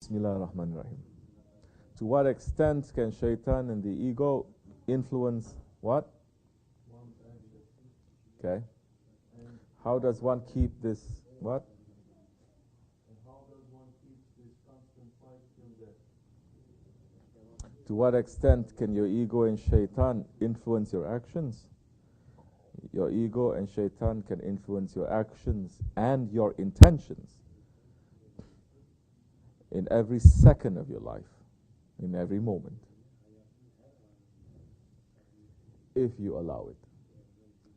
BismillahirRahmanirRahim. To what extent can shaytan and the ego influence what? Okay. How does one keep this what? To what extent can your ego and shaitan influence your actions? Your ego and shaitan can influence your actions and your intentions in every second of your life, in every moment, if you allow it.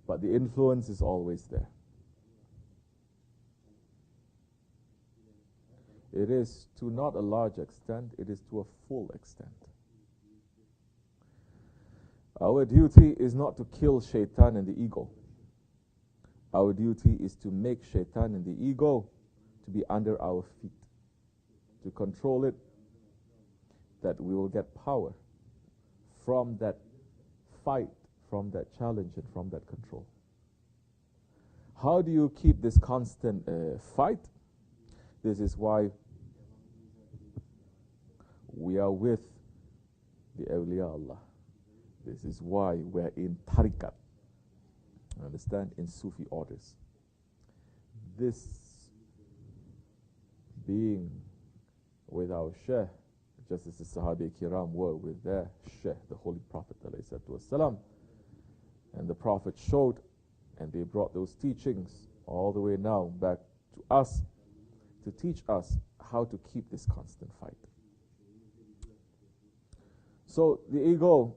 But the influence is always there. It is to not a large extent, it is to a full extent. Our duty is not to kill shaitan and the ego. Our duty is to make shaitan and the ego to be under our feet, to control it, that we will get power from that fight, from that challenge, and from that control. How do you keep this constant fight? This is why we are with the awliya Allah. This is why we're in tariqat. Understand? In Sufi orders. This being with our Shaykh, just as the Sahabi Kiram were with their Shaykh, the Holy Prophet ﷺ, and the Prophet showed, and they brought those teachings all the way now back to us to teach us how to keep this constant fight. So the ego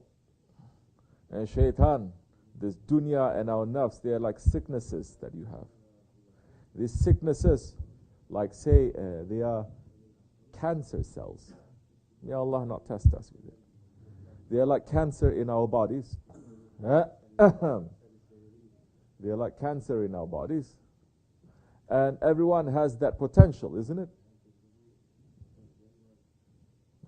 and shaitan, this dunya and our nafs, they are like sicknesses that you have. These sicknesses, like say, they are cancer cells. May Allah not test us with it. They are like cancer in our bodies. They are like cancer in our bodies. And everyone has that potential, isn't it?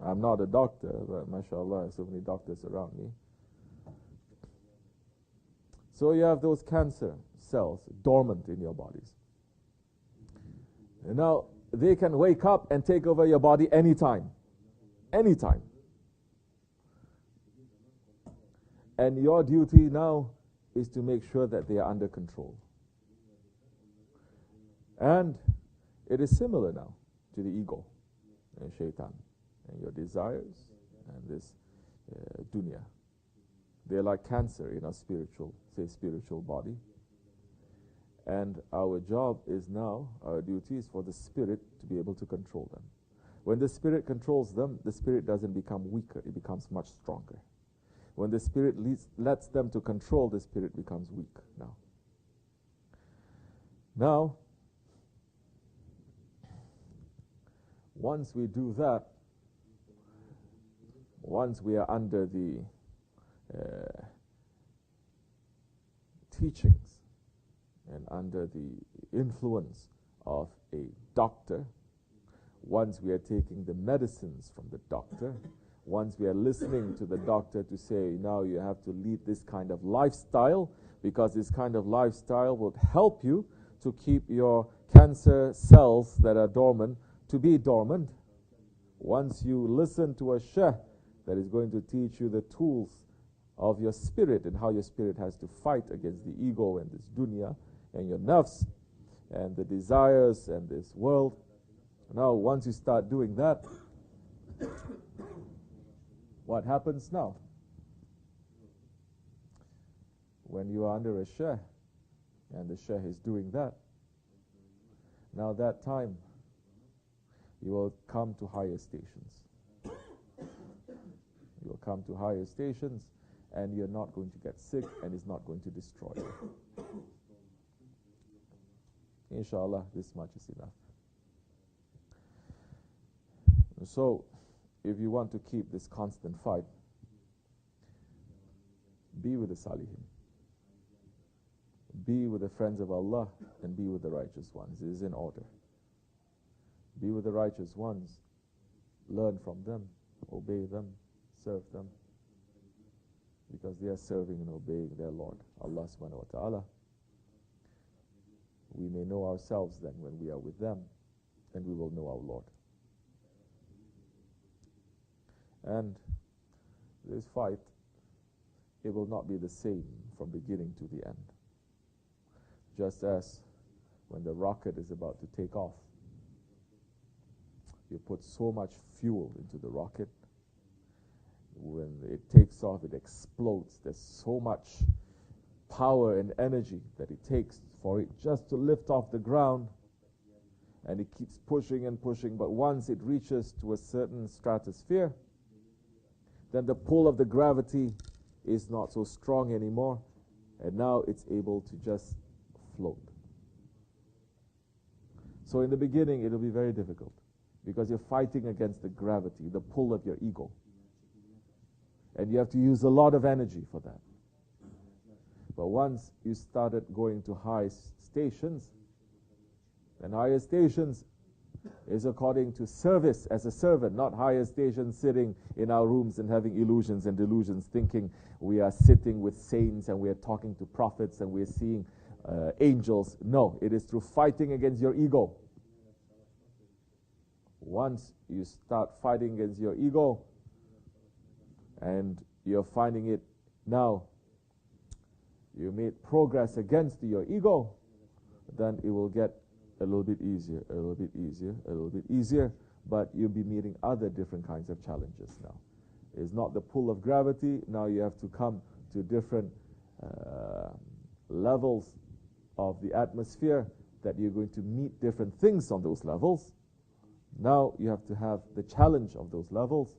I'm not a doctor, but mashallah, so many doctors around me. So you have those cancer cells dormant in your bodies. And now they can wake up and take over your body anytime. Anytime. And your duty now is to make sure that they are under control. And it is similar now to the ego and shaitan and your desires and this dunya. They are like cancer in our spiritual body. And our job is now, our duty is for the spirit to be able to control them. When the spirit controls them, the spirit doesn't become weaker, it becomes much stronger. When the spirit lets them to control, the spirit becomes weak now. Now, once we do that, once we are under the teachings and under the influence of a doctor, once we are taking the medicines from the doctor, once we are listening to the doctor to say, now you have to lead this kind of lifestyle, because this kind of lifestyle will help you to keep your cancer cells that are dormant to be dormant. Once you listen to a sheikh that is going to teach you the tools of your spirit and how your spirit has to fight against the ego and this dunya and your nafs and the desires and this world. Now, once you start doing that, what happens now? When you are under a sheikh and the sheikh is doing that, now that time you will come to higher stations. You will come to higher stations, and you're not going to get sick, and it's not going to destroy you. Inshallah, this much is enough. So, if you want to keep this constant fight, be with the Salihin. Be with the friends of Allah, and be with the righteous ones. It is in order. Be with the righteous ones. Learn from them. Obey them. Serve them. Because they are serving and obeying their Lord, Allah subhanahu wa ta'ala. We may know ourselves then when we are with them, and we will know our Lord. And this fight, it will not be the same from beginning to the end. Just as when the rocket is about to take off, you put so much fuel into the rocket. When it takes off, it explodes. There's so much power and energy that it takes for it just to lift off the ground. And it keeps pushing and pushing. But once it reaches to a certain stratosphere, then the pull of the gravity is not so strong anymore. And now it's able to just float. So in the beginning, it'll be very difficult, because you're fighting against the gravity, the pull of your ego. And you have to use a lot of energy for that. But once you started going to high stations, and higher stations is according to service as a servant, not higher stations sitting in our rooms and having illusions and delusions, thinking we are sitting with saints and we are talking to prophets and we are seeing angels. No, it is through fighting against your ego. Once you start fighting against your ego, and you're finding it now, you made progress against your ego, then it will get a little bit easier, a little bit easier, a little bit easier, but you'll be meeting other different kinds of challenges now. It's not the pull of gravity. Now you have to come to different levels of the atmosphere, that you're going to meet different things on those levels. Now you have to have the challenge of those levels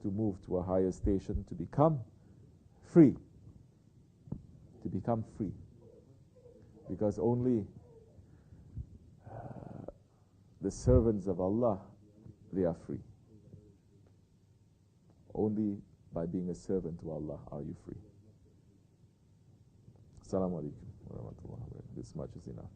to move to a higher station, to become free. To become free. Because only the servants of Allah, they are free. Only by being a servant to Allah are you free. Assalamu alaikum wa rahmatullah. This much is enough.